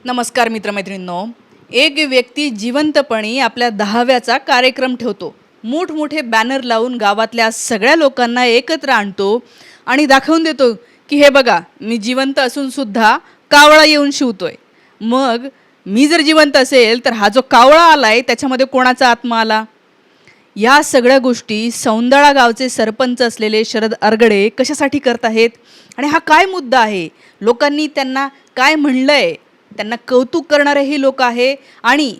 नमस्कार मित्रमैत्रिणींनो. एक व्यक्ती जिवंतपणी आपल्या 10व्याचा कार्यक्रम ठेवतो. मोठमोठे बॅनर लावून गावातल्या सगळ्या लोकांना एकत्र आणतो आणि दाखवून देतो की हे बघा, मी जिवंत असून सुद्धा कावळा येऊन शिवतोय. मग मी जर जिवंत असेल तर हा जो कावळा आलाय त्याच्यामध्ये कोणाचा आत्मा आला? या सगळ्या गोष्टी सौंदळा गावचे सरपंच असलेले शरद अरगडे कशासाठी करत आहेत आणि हा काय मुद्दा आहे? लोकांनी त्यांना काय म्हणलंय? त्यांना कौतुक करणारेही लोक आहे आणि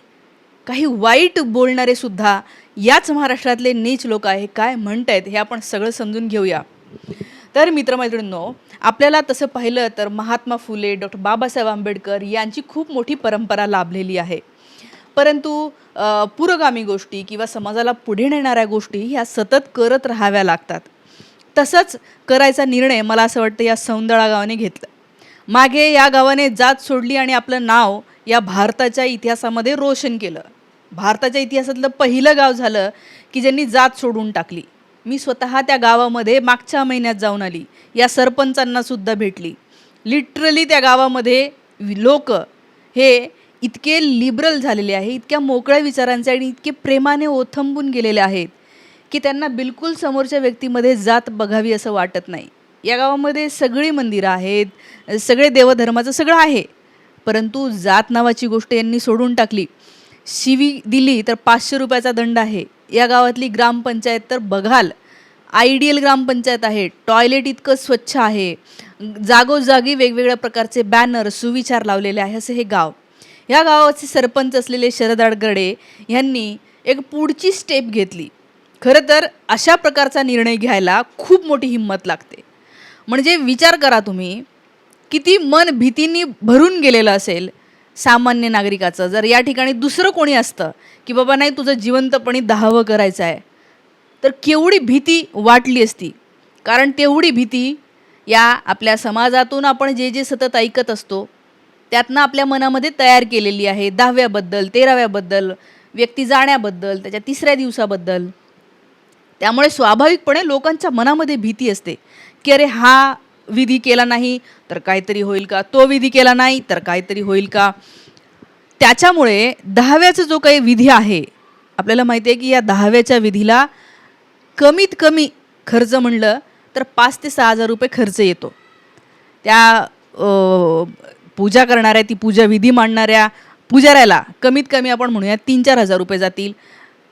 काही वाईट बोलणारे सुद्धा याच महाराष्ट्रातले नीच लोक आहे. काय म्हणतायत हे आपण सगळं समजून घेऊया. तर मित्रमैत्रिणींनो, आपल्याला तसं पाहिलं तर महात्मा फुले, डॉक्टर बाबासाहेब आंबेडकर यांची खूप मोठी परंपरा लाभलेली आहे. परंतु पुरोगामी गोष्टी किंवा समाजाला पुढे नेणाऱ्या गोष्टी ह्या सतत करत राहाव्या लागतात. तसंच करायचा निर्णय मला असं वाटतं या सौंदळा गावाने घेतला. मागे या गावाने जात सोडली आणि आपलं नाव या भारताच्या इतिहासामध्ये रोशन केलं. भारताच्या इतिहासातलं पहिलं गाव झालं की ज्यांनी जात सोडून टाकली. मी स्वतः त्या गावामध्ये मागच्या महिन्यात जाऊन आली. या सरपंचांना सुद्धा भेटली. लिटरली त्या गावामध्ये लोक हे इतके लिबरल झालेले आहे, इतक्या मोकळ्या विचारांचे आणि इतके प्रेमाने ओथंबून गेलेले आहेत की त्यांना बिलकुल समोरच्या व्यक्तीमध्ये जात बघावी असं वाटत नाही. या गावामध्ये सगळी मंदिरं आहेत, सगळे देवधर्माचं सगळं आहे, परंतु जात नावाची गोष्ट यांनी सोडून टाकली. शिवी दिली तर 500 रुपयाचा दंड आहे. या गावातली ग्रामपंचायत तर बघाल आयडियल ग्रामपंचायत आहे. टॉयलेट इतकं स्वच्छ आहे, जागोजागी वेगवेगळ्या प्रकारचे बॅनर सुविचार लावलेले आहे असं हे गाव. या गावाचे सरपंच असलेले शरद अरगडे यांनी एक पुढची स्टेप घेतली. खरं तर अशा प्रकारचा निर्णय घ्यायला खूप मोठी हिंमत लागते. म्हणजे विचार करा तुम्ही, किती मन भीतीने भरून गेलेलं असेल सामान्य नागरिकाचं. जर या ठिकाणी दुसरं कोणी असतं की बाबा नाही तुझं जिवंतपणी 10वं करायचं आहे, तर केवढी भीती वाटली असती. कारण तेवढी भीती या आपल्या समाजातून आपण जे जे सतत ऐकत असतो त्यातनं आपल्या मनामध्ये तयार केलेली आहे. 10व्याबद्दल, 13व्याबद्दल, व्यक्ती जाण्याबद्दल, त्याच्या 3ऱ्या दिवसाबद्दल. त्यामुळे स्वाभाविकपणे लोकांच्या मनामध्ये भीती असते की अरे हा विधी केला नाही तर काहीतरी होईल का, तो विधी केला नाही तर काहीतरी होईल का. त्याच्यामुळे 10व्याचा जो काही विधी आहे, आपल्याला माहिती आहे की या 10व्याच्या विधीला कमीत कमी खर्च म्हणलं तर 5 ते 6 हजार रुपये खर्च येतो. त्या पूजा करणाऱ्या, ती पूजा विधी मांडणाऱ्या पुजाऱ्याला कमीत कमी आपण म्हणूया 3-4 हजार रुपये जातील.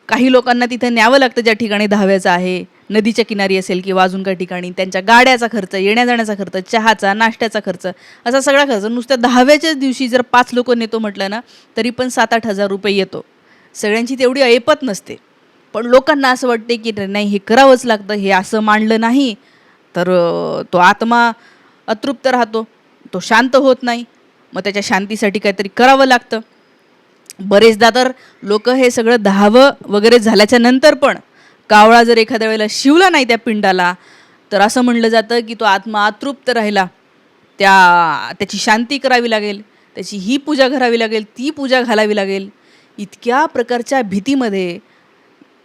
काही लोकांना तिथे न्यावं लागतं ज्या ठिकाणी 10व्याचा आहे, नदीच्या किनारी असेल किंवा अजून काही ठिकाणी. त्यांच्या गाड्याचा खर्च, येण्या जाण्याचा खर्च, चहाचा नाश्त्याचा खर्च, असा सगळा खर्च नुसत्या 10व्याच्याच दिवशी जर 5 लोक नेतो म्हटलं ना तरी पण 7-8 हजार रुपये येतो. सगळ्यांची तेवढी ऐपत नसते, पण लोकांना असं वाटते की नाही हे करावंच लागतं, हे असं मांडलं नाही तर तो आत्मा अतृप्त राहतो, तो शांत होत नाही, मग त्याच्या शांतीसाठी काहीतरी करावं लागतं. बरेचदा तर लोक हे सगळं 10वं वगैरे झाल्याच्या नंतर पण कावळा जर एखाद्या वेळेला शिवला नाही त्या पिंडाला तर असं म्हणलं जातं की तो आत्मा अतृप्त राहिला, त्याची शांती करावी लागेल, त्याची ही पूजा करावी लागेल, ती पूजा घालावी लागेल. इतक्या प्रकारच्या भीतीमध्ये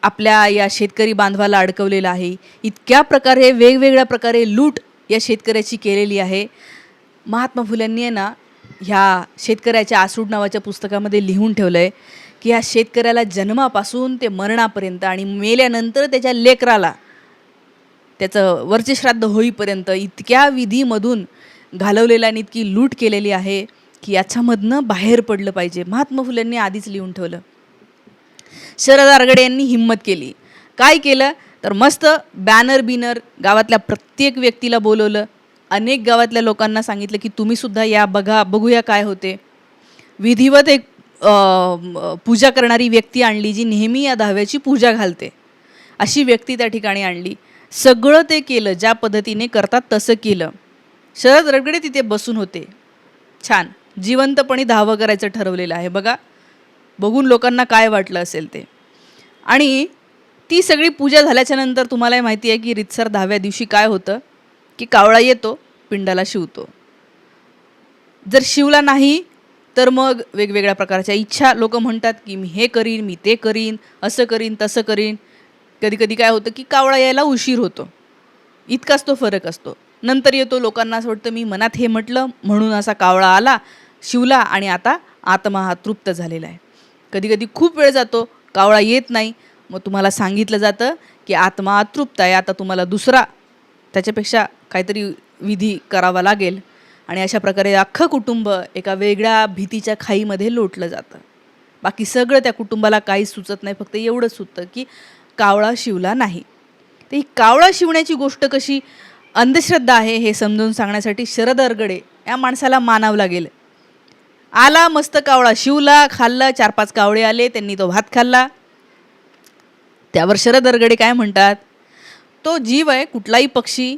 आपल्या या शेतकरी बांधवाला अडकवलेलं आहे. इतक्या प्रकारे वेगवेगळ्या प्रकारे लूट या शेतकऱ्याची केलेली आहे. महात्मा फुल्यांनी आहे ना ह्या शेतकऱ्याच्या आसूड नावाच्या पुस्तकामध्ये लिहून ठेवलं आहे की ह्या शेतकऱ्याला जन्मापासून ते मरणापर्यंत आणि मेल्यानंतर त्याच्या लेकराला त्याचं वर्चश्राद्ध होईपर्यंत इतक्या विधीमधून घालवलेला आणि इतकी लूट केलेली आहे की याच्यामधनं बाहेर पडलं पाहिजे. महात्मा फुल्यांनी आधीच लिहून ठेवलं. शरद अरगडे यांनी हिंमत केली. काय केलं तर मस्त बॅनर गावातल्या प्रत्येक व्यक्तीला बोलवलं. अनेक गावातल्या लोकांना सांगितलं की तुम्ही सुद्धा या, बघूया काय होते. विधिवत एक पूजा करणारी व्यक्ती आणली जी नेहमी या 10व्याची पूजा घालते, अशी व्यक्ती त्या ठिकाणी आणली. सगळं ते केलं, ज्या पद्धतीने करतात तसं केलं. शरद अरगडे तिथे बसून होते. छान जिवंतपणी 10वं करायचं ठरवलेलं आहे. बघा, बघून लोकांना काय वाटलं असेल ते. आणि ती सगळी पूजा झाल्याच्या नंतर तुम्हालाही माहिती आहे की रितसर 10व्या दिवशी काय होतं की कावळा येतो, पिंडाला शिवतो. जर शिवला नाही तर मग वेगवेगळ्या प्रकारच्या इच्छा लोक म्हणतात की मी हे करीन, मी ते करीन, असं करीन, तसं करीन. कधी कधी काय होतं की कावळा यायला उशीर होतो, इतकाच तो फरक असतो. नंतर येतो, लोकांना असं वाटतं मी मनात हे म्हटलं म्हणून असा कावळा आला, शिवला आणि आता आत्मा हा तृप्त झालेला आहे. कधी कधी खूप वेळ जातो, कावळा येत नाही, मग तुम्हाला सांगितलं जातं की आत्मा अतृप्त आहे, आता तुम्हाला दुसरा त्याच्यापेक्षा काहीतरी विधी करावा लागेल. आणि अशा प्रकारे अख्खं कुटुंब एका वेगळ्या भीतीच्या खाईमध्ये लोटलं जातं. बाकी सगळं त्या कुटुंबाला काहीच सुचत नाही, फक्त एवढंच सुचतं की कावळा शिवला नाही. तर ही कावळा शिवण्याची गोष्ट कशी अंधश्रद्धा आहे हे समजून सांगण्यासाठी शरद अरगडे या माणसाला मानावं लागेल. आला मस्त कावळा शिवला, खाल्ला, 4-5 कावळे आले, त्यांनी तो भात खाल्ला. त्यावर शरद अरगडे काय म्हणतात, तो जीव आहे, कुठलाही पक्षी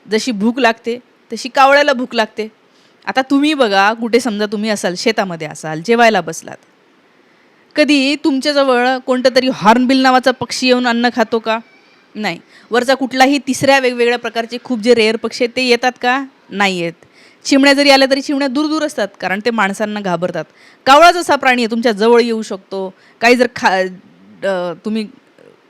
जशी भूक लागते तशी कावळ्याला भूक लागते. आता तुम्ही बघा, कुठे समजा तुम्ही असाल, शेतामध्ये असाल, जेवायला बसलात, कधी तुमच्याजवळ कोणतं तरी हॉर्नबिल नावाचा पक्षी येऊन अन्न खातो का? नाही. वरचा कुठलाही तिसऱ्या वेगवेगळ्या प्रकारचे खूप जे रेअर पक्षी आहेत ते येतात का? नाही येत. चिमण्या जरी आल्या तरी चिमण्या दूर दूर असतात, कारण ते माणसांना घाबरतात. कावळाच असा प्राणी आहे, तुमच्या जवळ येऊ शकतो. काही जर तुम्ही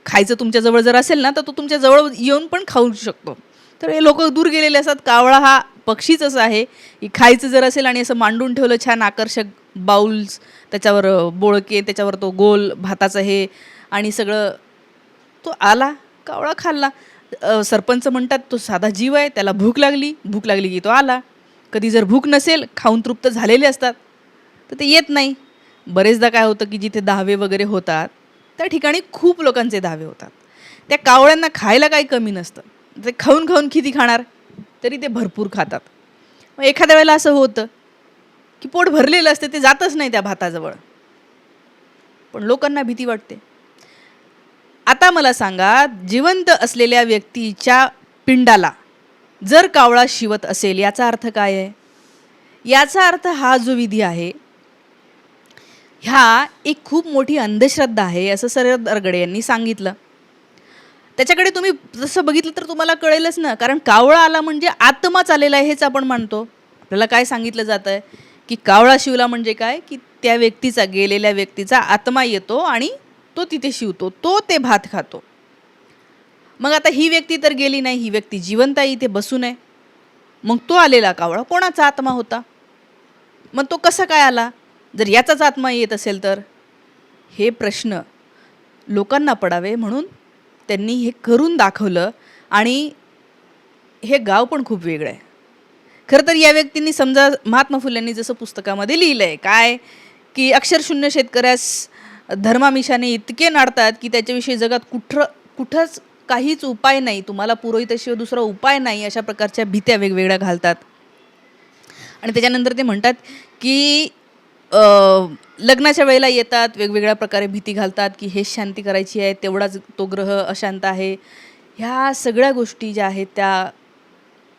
खायचं तुमच्याजवळ जर असेल ना, तर तो तुमच्या जवळ येऊन पण खाऊ शकतो. तर हे लोक दूर गेलेले असतात. कावळा हा पक्षीच असा आहे की खायचं जर असेल आणि असं मांडून ठेवलं छान आकर्षक बाउल्स, त्याच्यावर बोळके, त्याच्यावर तो गोल भाताचं हे आणि सगळं, तो आला, कावळा खाल्ला. सरपंच म्हणतात तो साधा जीव आहे, त्याला भूक लागली की तो आला. कधी जर भूक नसेल, खाऊन तृप्त झालेले असतात, तर ते येत नाही. बरेचदा काय होतं की जिथे दहावे वगैरे होतात त्या ठिकाणी खूप लोकांचे दहावे होतात. त्या कावळ्यांना खायला काही कमी नसतं, ते खाऊन खाऊन किती खाणार, तरी ते भरपूर खातात. मग एखाद्या वेळेला असं होतं की पोट भरलेलं असते, ते जातच नाही त्या भाताजवळ, पण लोकांना भीती वाटते. आता मला सांगा, जिवंत असलेल्या व्यक्तीच्या पिंडाला जर कावळा शिवत असेल, याचा अर्थ काय आहे? याचा अर्थ हा जो विधी आहे ह्या एक खूप मोठी अंधश्रद्धा आहे, असं शरद अरगडे यांनी सांगितलं. त्याच्याकडे तुम्ही जसं बघितलं तर तुम्हाला कळेलच ना, कारण कावळा आला म्हणजे आत्माच आलेला आहे हेच आपण मानतो. आपल्याला काय सांगितलं जातं आहे की कावळा शिवला म्हणजे काय, की त्या व्यक्तीचा, गेलेल्या व्यक्तीचा आत्मा येतो आणि तो तिथे शिवतो, तो ते भात खातो. मग आता ही व्यक्ती तर गेली नाही, ही व्यक्ती जिवंत आहे, इथे बसून आहे. मग तो आलेला कावळा कोणाचा आत्मा होता? मग तो कसा काय आला? जर याचाच आत्मा येत असेल तर? हे प्रश्न लोकांना पडावे म्हणून त्यांनी हे करून दाखवलं. आणि हे गाव पण खूप वेगळं आहे. खरं तर या व्यक्तींनी, समजा महात्मा फुलेंनी जसं पुस्तकामध्ये लिहिलं आहे काय, की अक्षरशून्य शेतकऱ्यास धर्मामिषाने इतके नाडतात की त्याच्याविषयी जगात कुठंच काहीच उपाय नाही, तुम्हाला पुरोहिताशिवाय दुसरा उपाय नाही, अशा प्रकारच्या भीत्या वेगवेगळ्या घालतात. आणि त्याच्यानंतर ते म्हणतात की लग्नाच्या वेळेला येतात, वेगवेगळ्या प्रकारे भीती घालतात की हेच शांती करायची आहे, तेवढाच तो ग्रह अशांत आहे. ह्या सगळ्या गोष्टी ज्या आहेत त्या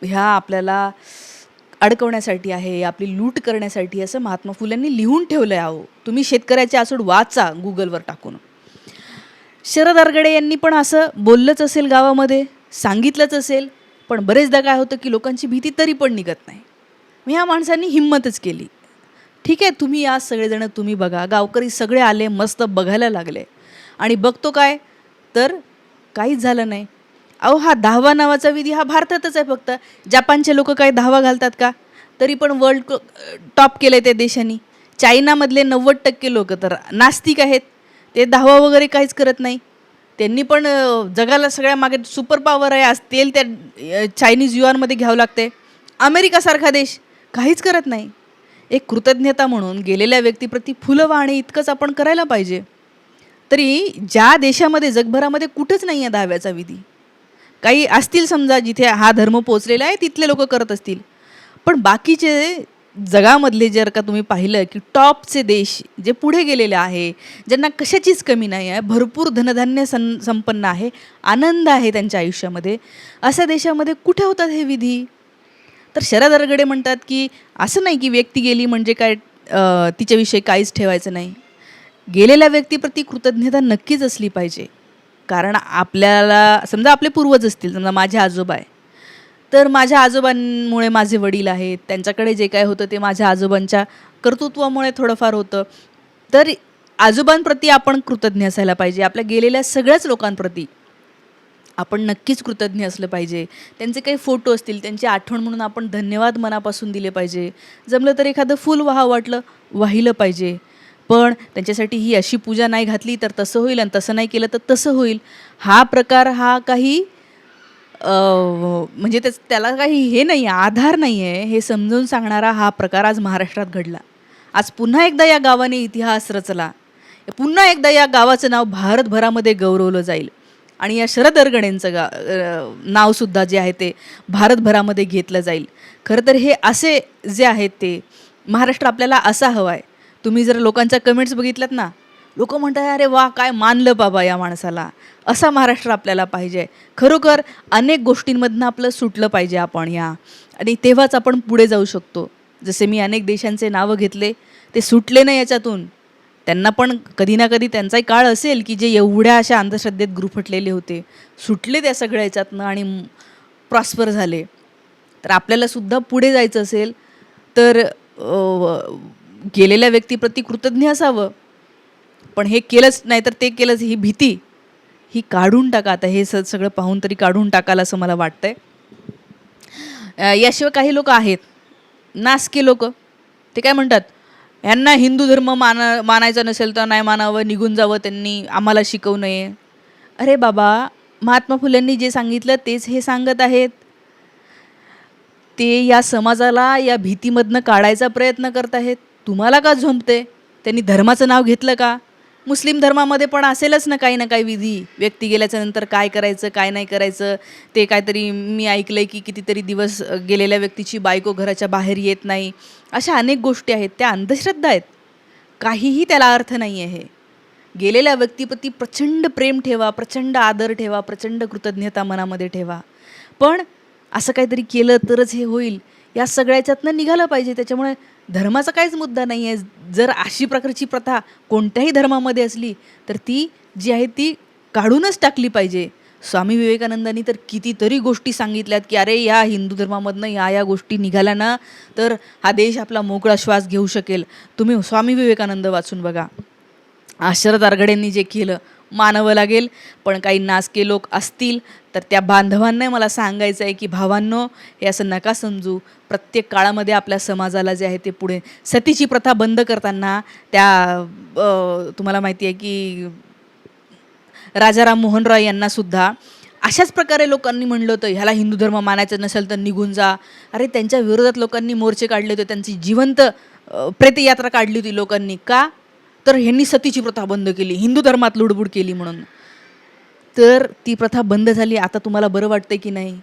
ह्या आपल्याला अडकवण्यासाठी आहे, आपली लूट करण्यासाठी, असं महात्मा फुलेंनी लिहून ठेवलं आहे. अहो, तुम्ही शेतकऱ्याचे आसूड वाचा गुगलवर टाकून. शरद अरगडे यांनी पण असं बोललंच असेल, गावामध्ये सांगितलंच असेल, पण बरेचदा काय होतं की लोकांची भीती तरी पण निघत नाही. मग ह्या माणसांनी हिंमतच केली. ठीक आहे, तुम्ही या सगळेजण तुम्ही बघा, गावकरी सगळे आले, मस्त बघायला लागले. आणि बघतो काय, तर काहीच झालं नाही. अहो, हा दहावा नावाचा विधी हा भारतातच आहे फक्त. जपानचे लोक काय दहावा घालतात का? तरी पण वर्ल्ड टॉप केलं आहे त्या देशांनी. चायनामधले 90% लोक तर नास्तिक आहेत, ते दहावा वगैरे काहीच करत नाही. त्यांनी पण जगाला सगळ्या मागे सुपर पॉवर आहे, आज तेल त्या चायनीज युआनमध्ये घ्यावं लागते. अमेरिकासारखा देश काहीच करत नाही. एक कृतज्ञता म्हणून गेलेल्या व्यक्तीप्रती फुलं वाहणे इतकंच आपण करायला पाहिजे. तरी ज्या देशामध्ये, जगभरामध्ये कुठंच नाही आहे दहाव्याचा विधी. काही असतील समजा जिथे हा धर्म पोचलेला आहे, तिथले लोक करत असतील, पण बाकीचे जगामधले जर का तुम्ही पाहिलं की टॉपचे देश जे पुढे गेलेले आहे, ज्यांना कशाचीच कमी नाही आहे, भरपूर धनधान्य संपन्न आहे, आनंद आहे त्यांच्या आयुष्यामध्ये, अशा देशामध्ये कुठे होतात हे विधी? तर शरद अरगडे म्हणतात की असं नाही की व्यक्ती गेली म्हणजे काय तिच्याविषयी काहीच ठेवायचं नाही. गेलेल्या व्यक्तीप्रती कृतज्ञता नक्कीच असली पाहिजे. कारण आपल्याला समजा आपले पूर्वज असतील, समजा माझे आजोबा आहे, तर माझ्या आजोबांमुळे माझे वडील आहेत, त्यांच्याकडे जे काय होतं ते माझ्या आजोबांच्या कर्तृत्वामुळे थोडंफार होतं. तर आजोबांप्रती आपण कृतज्ञ असायला पाहिजे, आपल्या गेलेल्या सगळ्याच लोकांप्रती आपण नक्कीच कृतज्ञ असलं पाहिजे. त्यांचे काही फोटो असतील, त्यांची आठवण म्हणून आपण धन्यवाद मनापासून दिले पाहिजे. जमलं तर एखादं फूल वाहावं वाटलं, वाहिलं पाहिजे. पण त्यांच्यासाठी ही अशी पूजा नाही घातली तर तसं होईल आणि तसं नाही केलं तर तसं होईल. हा प्रकार हा काही म्हणजे त्याला काही हे नाही आहे, आधार नाही आहे, हे समजावून सांगणारा हा प्रकार आज महाराष्ट्रात घडला. आज पुन्हा एकदा या गावाने इतिहास रचला. पुन्हा एकदा या गावाचं नाव भारतभरामध्ये गौरवलं जाईल आणि या शरद अरगणेंचं नावसुद्धा जे आहे ते भारतभरामध्ये घेतलं जाईल. खरं तर हे असे जे आहेत ते महाराष्ट्र आपल्याला असा हवा आहे. तुम्ही जर लोकांच्या कमेंट्स बघितल्यात ना, लोक म्हणतात अरे वा काय मानलं बाबा या माणसाला. असा महाराष्ट्र आपल्याला पाहिजे. खरोखर अनेक गोष्टींमधनं आपलं सुटलं पाहिजे आपण या, आणि तेव्हाच आपण पुढे जाऊ शकतो. जसे मी अनेक देशांचे नावं घेतले, ते सुटले नाही याच्यातून. त्यांना पण कधी ना कधी त्यांचाही काळ असेल की जे एवढ्या अशा अंधश्रद्धेत गुरफटलेले होते, सुटले त्या सगळ्या याच्यातनं आणि प्रॉस्पर झाले. तर आपल्याला सुद्धा पुढे जायचं असेल तर गेलेल्या व्यक्तीप्रती कृतज्ञ असावं. पण हे केलंच नाही तर ते केलंच, ही भीती ही काढून टाका. आता हे सगळं पाहून तरी काढून टाकाल असं मला वाटतंय. याशिवाय काही लोक आहेत नासके लोक, ते काय म्हणतात, ह्यांना हिंदू धर्म मानायचा नसेल तर नाही मानावं, निघून जावं, त्यांनी आम्हाला शिकवू नये. अरे बाबा, महात्मा फुलेंनी जे सांगितलं तेच हे सांगत आहेत. ते या समाजाला या भीतीमधनं काढायचा प्रयत्न करत आहेत. तुम्हाला का झोंबते? त्यांनी धर्माचं नाव घेतलं का? मुस्लिम धर्मामध्ये पण असेलच ना काही विधी. व्यक्ती गेल्याच्या नंतर काय करायचं काय नाही करायचं ते काहीतरी मी ऐकलंय की कितीतरी दिवस गेलेल्या व्यक्तीची बायको घराच्या बाहेर येत नाही. अशा अनेक गोष्टी आहेत, त्या अंधश्रद्धा आहेत. काहीही त्याला अर्थ नाही आहे. गेलेल्या व्यक्तीप्रती प्रचंड प्रेम ठेवा, प्रचंड आदर ठेवा, प्रचंड कृतज्ञता मनामध्ये ठेवा. पण असं काहीतरी केलं तरच हे होईल, या सगळ्याच्यातनं निघालं पाहिजे. त्याच्यामुळे धर्माचा काहीच मुद्दा नाही आहे. जर अशी प्रकारची प्रथा कोणत्याही धर्मामध्ये असली तर ती जी आहे ती काढूनच टाकली पाहिजे. स्वामी विवेकानंदांनी तर कितीतरी गोष्टी सांगितल्यात की अरे या हिंदू धर्मामधनं या गोष्टी निघाल्या ना तर हा देश आपला मोकळा श्वास घेऊ शकेल. तुम्ही स्वामी विवेकानंद वाचून बघा. शरद अरगडेंनी जे केलं मानावं लागेल. पण काही नासके लोक असतील तर त्या बांधवांना मला सांगायचं आहे की भावांनो, हे असं नका समजू. प्रत्येक काळामध्ये आपल्या समाजाला जे आहे ते पुढे सतीची प्रथा बंद करताना तुम्हाला माहिती आहे की राजाराम मोहन रॉय यांनासुद्धा अशाच प्रकारे लोकांनी म्हणलं होतं ह्याला हिंदू धर्म मानायचं नसेल तर निघून जा. अरे त्यांच्या विरोधात लोकांनी मोर्चे काढले होते, त्यांची जिवंत प्रेतयात्रा काढली होती लोकांनी. का? तर ह्यांनी सतीची प्रथा बंद केली, हिंदू धर्मात लुडबुड केली म्हणून. तर ती प्रथा बंद झाली. आता तुम्हाला बरं वाटतंय की नाही?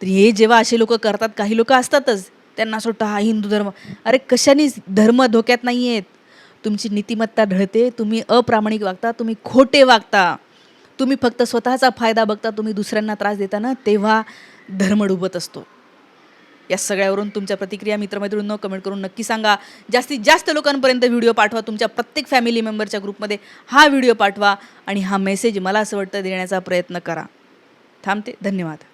तर हे जेव्हा असे लोक करतात, काही लोक असतातच त्यांना असं वाटतं हा हिंदू धर्म. अरे कशाने धर्म धोक्यात नाही आहेत. तुमची नीतिमत्ता ढळते, तुम्ही अप्रामाणिक वागता, तुम्ही खोटे वागता, तुम्ही फक्त स्वतःचा फायदा बघता, तुम्ही दुसऱ्यांना त्रास देता ना, तेव्हा धर्म डुबत असतो. या सगळ्यावरून तुमच्या प्रतिक्रिया मित्रमैत्रिणींनो कमेंट करून नक्की सांगा. जास्तीत जास्त लोकांपर्यंत व्हिडिओ पाठवा. तुमच्या प्रत्येक फॅमिली मेंबरच्या ग्रुपमध्ये हा व्हिडिओ पाठवा आणि हा मेसेज मला असं वाटतं देण्याचा प्रयत्न करा. थांबते. धन्यवाद.